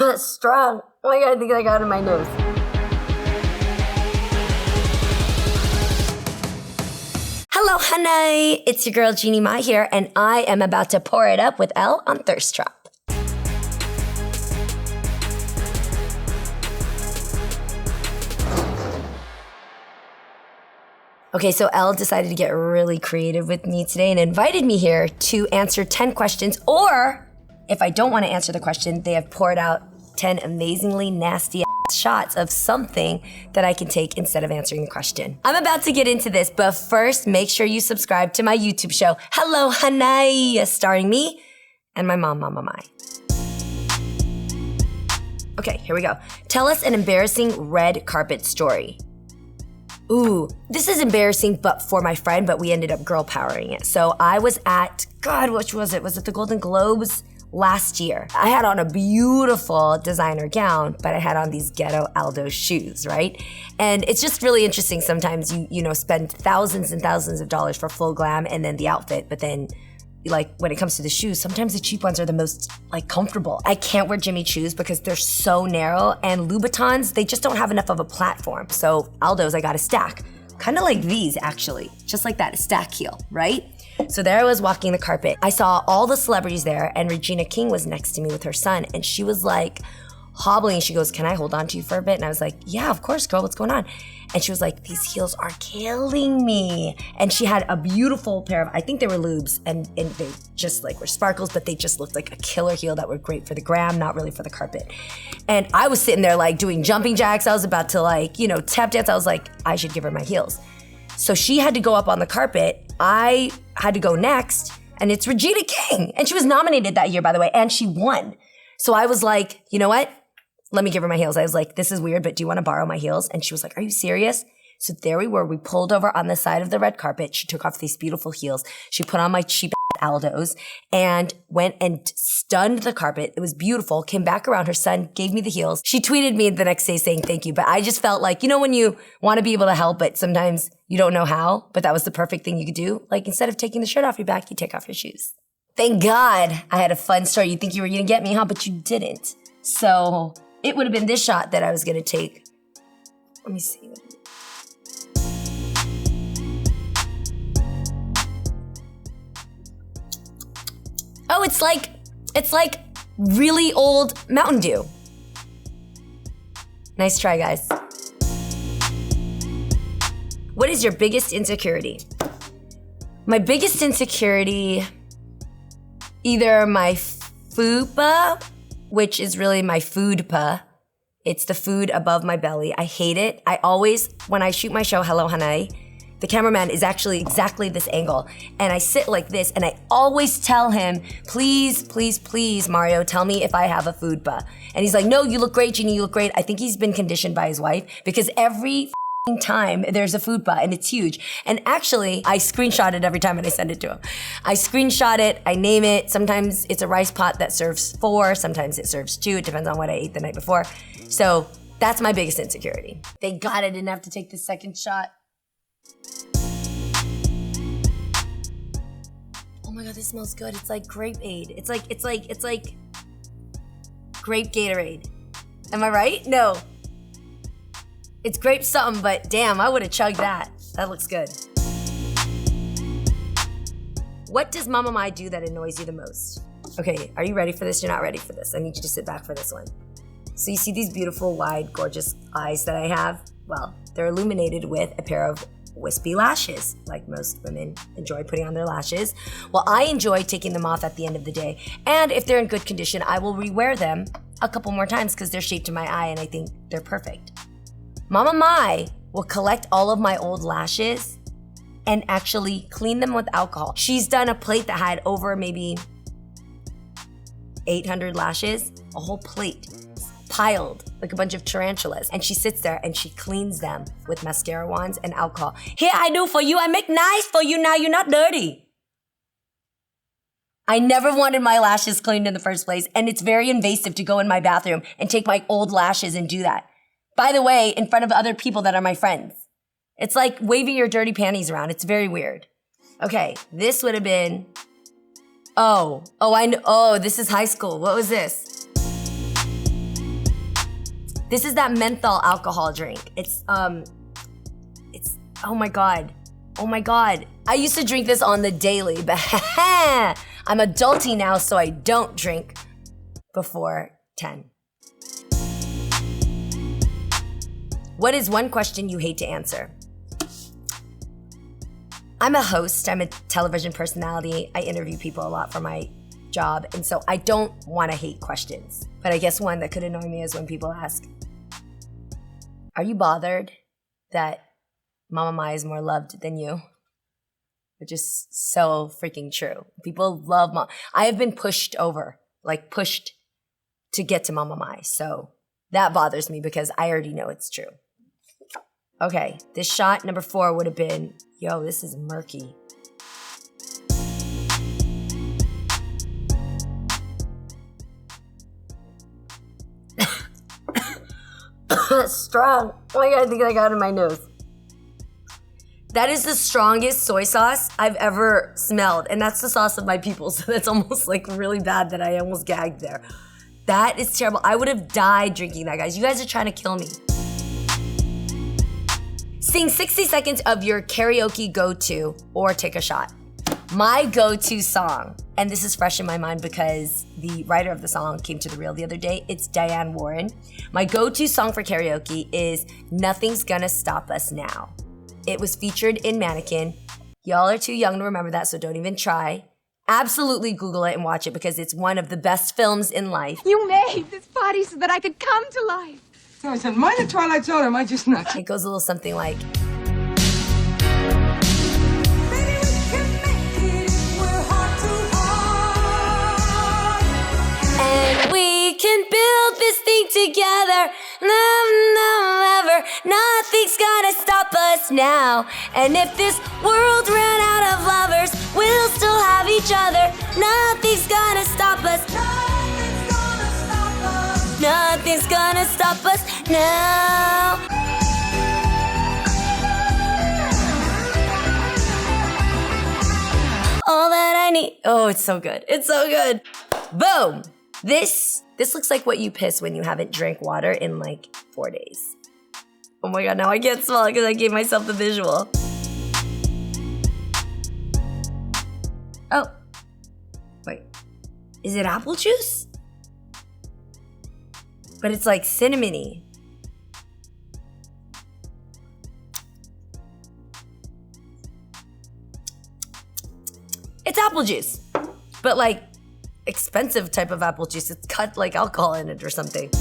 Strong. Oh my God, I think I got it in my nose. Hello, Hunnay. It's your girl, Jeannie Mai here, and I am about to pour it up with ELLE on Thirst Trap. Okay, so ELLE decided to get really creative with me today and invited me here to answer 10 questions, or if I don't want to answer the question, they have poured out 10 amazingly nasty shots of something that I can take instead of answering the question. I'm about to get into this, but first, make sure you subscribe to my YouTube show, Hello Hunnay, starring me and my mom, Mama Mai. Okay, here we go. Tell us an embarrassing red carpet story. Ooh, this is embarrassing, but for my friend, but we ended up girl powering it. So I was at, God, which was it? Was it the Golden Globes last year? I had on a beautiful designer gown, but I had on these ghetto Aldo shoes, right? And it's just really interesting. Sometimes you spend thousands and thousands of dollars for full glam and then the outfit, but then like when it comes to the shoes, sometimes the cheap ones are the most like comfortable. I can't wear Jimmy Choos because they're so narrow, and Louboutins, they just don't have enough of a platform. So Aldo's, I got a stack, kind of like these actually, just like that, a stack heel, right? So there I was walking the carpet. I saw all the celebrities there, and Regina King was next to me with her son, and she was like hobbling. She goes, "Can I hold on to you for a bit?" And I was like, "Yeah, of course, girl, what's going on?" And she was like, "These heels are killing me." And she had a beautiful pair of, I think they were lubes, and they just like were sparkles, but they just looked like a killer heel that were great for the gram, not really for the carpet. And I was sitting there like doing jumping jacks. I was about to like, tap dance. I was like, I should give her my heels. So she had to go up on the carpet. I had to go next, and it's Regina King. And she was nominated that year, by the way, and she won. So I was like, you know what? Let me give her my heels. I was like, this is weird, but do you want to borrow my heels? And she was like, are you serious? So there we were. We pulled over on the side of the red carpet. She took off these beautiful heels. She put on my cheap Aldos and went and stunned the carpet. It was beautiful. Came back around. Her son gave me the heels. She tweeted me the next day saying thank you. But I just felt like, when you want to be able to help, but sometimes you don't know how, but that was the perfect thing you could do. Like instead of taking the shirt off your back, you take off your shoes. Thank God I had a fun story. You think you were going to get me, huh? But you didn't. So it would have been this shot that I was going to take. Let me see. Oh, it's like really old Mountain Dew. Nice try, guys. What is your biggest insecurity? My biggest insecurity, either my fupa, which is really my foodpa. It's the food above my belly. I hate it. I always, when I shoot my show, Hello Hunnay, the cameraman is actually exactly this angle. And I sit like this, and I always tell him, please, please, please, Mario, tell me if I have a foodpa. And he's like, no, you look great, Jeannie, you look great. I think he's been conditioned by his wife, because every time there's a foodpa, and it's huge. And actually, I screenshot it every time and I send it to him. I screenshot it, I name it. Sometimes it's a rice pot that serves 4, sometimes it serves 2. It depends on what I ate the night before. So that's my biggest insecurity. Thank God I didn't have to take the second shot. Oh my God, this smells good. It's like grape aid. It's like grape Gatorade. Am I right? No. It's grape something, but damn, I would have chugged that. That looks good. What does Mama Mai do that annoys you the most? Okay, are you ready for this? You're not ready for this. I need you to sit back for this one. So you see these beautiful, wide, gorgeous eyes that I have? Well, they're illuminated with a pair of wispy lashes, like most women enjoy putting on their lashes. Well, I enjoy taking them off at the end of the day. And if they're in good condition, I will rewear them a couple more times because they're shaped to my eye and I think they're perfect. Mama Mai will collect all of my old lashes and actually clean them with alcohol. She's done a plate that had over maybe 800 lashes, a whole plate piled like a bunch of tarantulas. And she sits there and she cleans them with mascara wands and alcohol. Here I do for you, I make nice for you now, you're not dirty. I never wanted my lashes cleaned in the first place, and it's very invasive to go in my bathroom and take my old lashes and do that. By the way, in front of other people that are my friends. It's like waving your dirty panties around. It's very weird. Okay, this would have been, I know. Oh, this is high school. What was this? This is that menthol alcohol drink. It's, oh my God. Oh my God. I used to drink this on the daily, but I'm adulty now, so I don't drink before 10. What is one question you hate to answer? I'm a host, I'm a television personality. I interview people a lot for my job, and so I don't want to hate questions. But I guess one that could annoy me is when people ask, are you bothered that Mama Mai is more loved than you? Which is so freaking true. People love Mama. I have been pushed over, like pushed to get to Mama Mai. So that bothers me because I already know it's true. Okay, this shot number 4 would have been, yo, this is murky. That's strong. Oh my God, I think I got it in my nose. That is the strongest soy sauce I've ever smelled. And that's the sauce of my people. So that's almost like really bad that I almost gagged there. That is terrible. I would have died drinking that, guys. You guys are trying to kill me. Sing 60 seconds of your karaoke go-to or take a shot. My go-to song, and this is fresh in my mind because the writer of the song came to the reel the other day, it's Diane Warren. My go-to song for karaoke is Nothing's Gonna Stop Us Now. It was featured in Mannequin. Y'all are too young to remember that, so don't even try. Absolutely Google it and watch it because it's one of the best films in life. You made this body so that I could come to life. So I said, mine the Twilight Zone, or am I just nuts? It goes a little something like, and we can build this thing together. Never, nothing's gonna stop us now. And if this world ran out of lovers, we'll still have each other. Nothing's gonna stop us. Nothing's gonna stop us now. All that I need. Oh, it's so good. It's so good. Boom. This looks like what you piss when you haven't drank water in like 4 days. Oh my God, now I can't smell it because I gave myself the visual. Oh. Wait. Is it apple juice? But it's like cinnamony. It's apple juice, but like expensive type of apple juice. It's got like alcohol in it or something.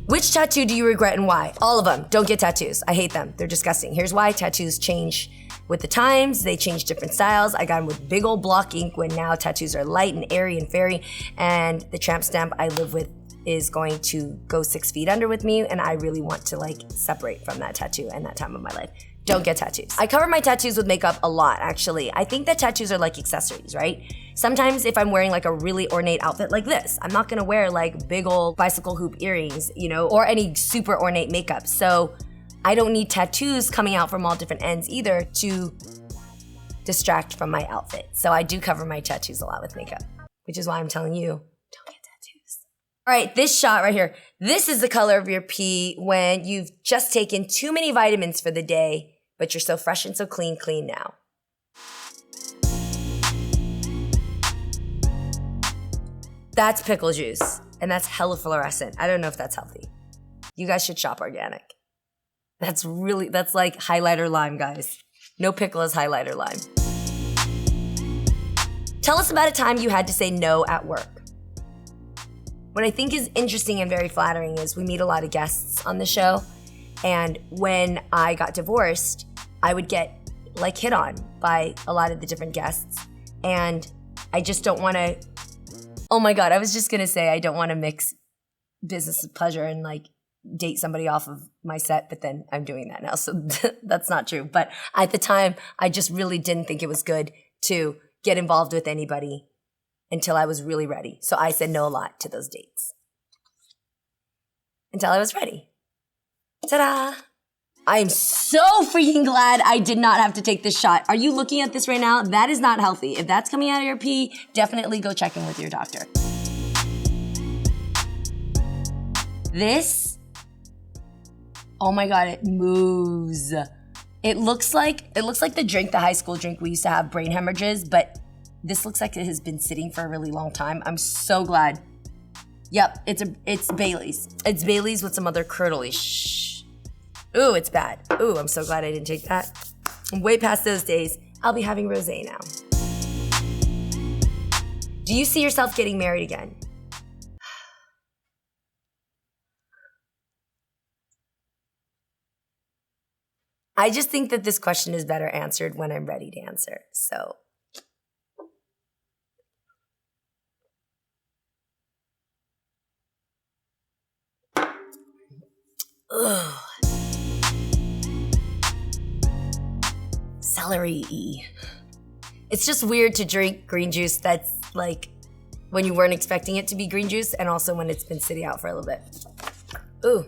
Which tattoo do you regret and why? All of them. Don't get tattoos. I hate them. They're disgusting. Here's why. Tattoos change with the times. They change different styles. I got them with big old block ink when now tattoos are light and airy and fairy. And the tramp stamp I live with is going to go 6 feet under with me. And I really want to like separate from that tattoo and that time of my life. Don't get tattoos. I cover my tattoos with makeup a lot, actually. I think that tattoos are like accessories, right? Sometimes if I'm wearing like a really ornate outfit like this, I'm not gonna wear like big old bicycle hoop earrings, you know, or any super ornate makeup. So I don't need tattoos coming out from all different ends either to distract from my outfit. So I do cover my tattoos a lot with makeup, which is why I'm telling you, don't get tattoos. All right, this shot right here. This is the color of your pee when you've just taken too many vitamins for the day, but you're so fresh and so clean now. That's pickle juice, and that's hella fluorescent. I don't know if that's healthy. You guys should shop organic. That's like highlighter lime, guys. No pickle is highlighter lime. Tell us about a time you had to say no at work. What I think is interesting and very flattering is we meet a lot of guests on the show, and when I got divorced, I would get like hit on by a lot of the different guests, and I just don't want to, oh my God, I was just gonna say I don't want to mix business with pleasure and like date somebody off of my set, but then I'm doing that now, so that's not true. But at the time, I just really didn't think it was good to get involved with anybody until I was really ready. So I said no a lot to those dates until I was ready. Ta-da! I am so freaking glad I did not have to take this shot. Are you looking at this right now? That is not healthy. If that's coming out of your pee, definitely go check in with your doctor. This, oh my God, it moves. It looks like the drink, the high school drink we used to have, brain hemorrhages, but this looks like it has been sitting for a really long time. I'm so glad. Yep, it's Bailey's. It's Bailey's with some other curdly Ooh, it's bad. Ooh, I'm so glad I didn't take that. I'm way past those days. I'll be having rosé now. Do you see yourself getting married again? I just think that this question is better answered when I'm ready to answer, so. Ugh. Celery. It's just weird to drink green juice that's like when you weren't expecting it to be green juice and also when it's been sitting out for a little bit. Ooh.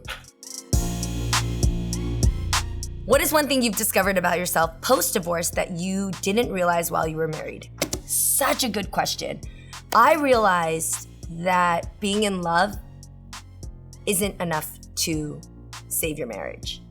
What is one thing you've discovered about yourself post-divorce that you didn't realize while you were married? Such a good question. I realized that being in love isn't enough to save your marriage.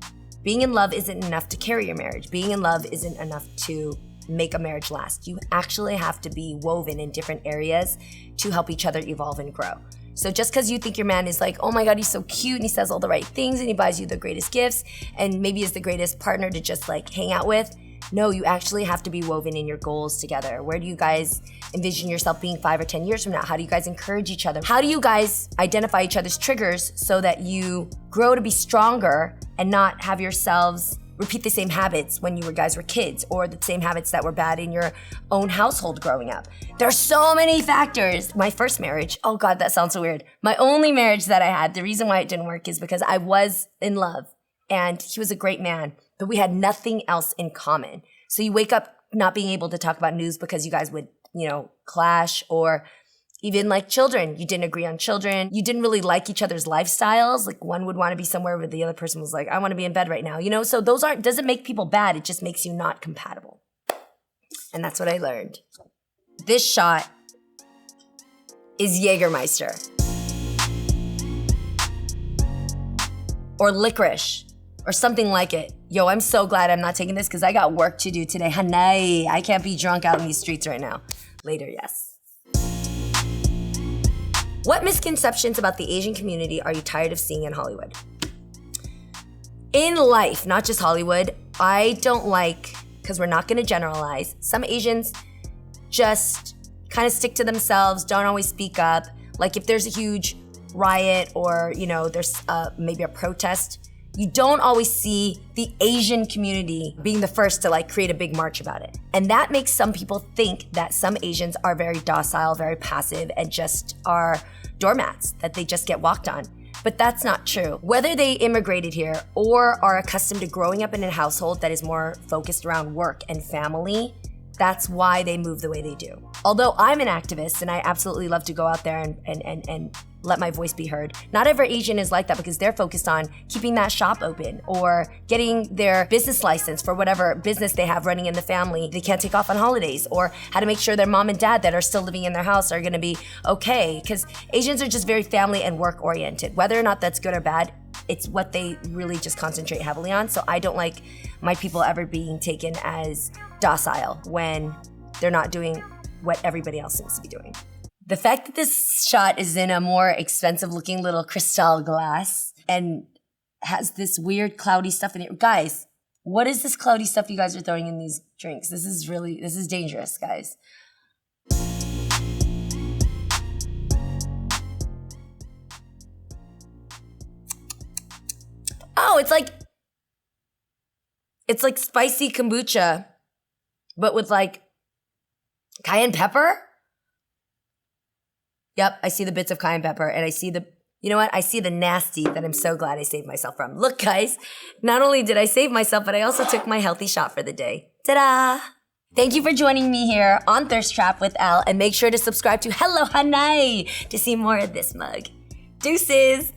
Being in love isn't enough to carry your marriage. Being in love isn't enough to make a marriage last. You actually have to be woven in different areas to help each other evolve and grow. So just because you think your man is like, oh my God, he's so cute and he says all the right things and he buys you the greatest gifts and maybe is the greatest partner to just like hang out with, no, you actually have to be woven in your goals together. Where do you guys envision yourself being 5 or 10 years from now? How do you guys encourage each other? How do you guys identify each other's triggers so that you grow to be stronger and not have yourselves repeat the same habits when you guys were kids or the same habits that were bad in your own household growing up? There are so many factors. My first marriage, oh God, that sounds so weird. My only marriage that I had, the reason why it didn't work is because I was in love and he was a great man, but we had nothing else in common. So you wake up not being able to talk about news because you guys would, clash, or even like children. You didn't agree on children. You didn't really like each other's lifestyles. Like one would want to be somewhere where the other person was like, I want to be in bed right now. So those doesn't make people bad. It just makes you not compatible. And that's what I learned. This shot is Jägermeister. Or licorice. Or something like it. Yo, I'm so glad I'm not taking this because I got work to do today. Hunnay. I can't be drunk out in these streets right now. Later, yes. What misconceptions about the Asian community are you tired of seeing in Hollywood? In life, not just Hollywood, I don't like, because we're not going to generalize, some Asians just kind of stick to themselves, don't always speak up. Like if there's a huge riot or, there's maybe a protest, you don't always see the Asian community being the first to create a big march about it. And that makes some people think that some Asians are very docile, very passive, and just are doormats that they just get walked on. But that's not true. Whether they immigrated here or are accustomed to growing up in a household that is more focused around work and family, that's why they move the way they do. Although I'm an activist and I absolutely love to go out there and let my voice be heard, not every Asian is like that because they're focused on keeping that shop open or getting their business license for whatever business they have running in the family they can't take off on holidays, or how to make sure their mom and dad that are still living in their house are gonna be okay. Because Asians are just very family and work oriented. Whether or not that's good or bad, it's what they really just concentrate heavily on. So I don't like my people ever being taken as docile when they're not doing what everybody else seems to be doing. The fact that this shot is in a more expensive looking little crystal glass and has this weird cloudy stuff in it. Guys, what is this cloudy stuff you guys are throwing in these drinks? This is dangerous, guys. Oh, it's like spicy kombucha, but with cayenne pepper. Yep, I see the bits of cayenne pepper and I see I see the nasty that I'm so glad I saved myself from. Look, guys, not only did I save myself, but I also took my healthy shot for the day. Ta-da! Thank you for joining me here on Thirst Trap with Elle, and make sure to subscribe to Hello Hunnay to see more of this mug. Deuces!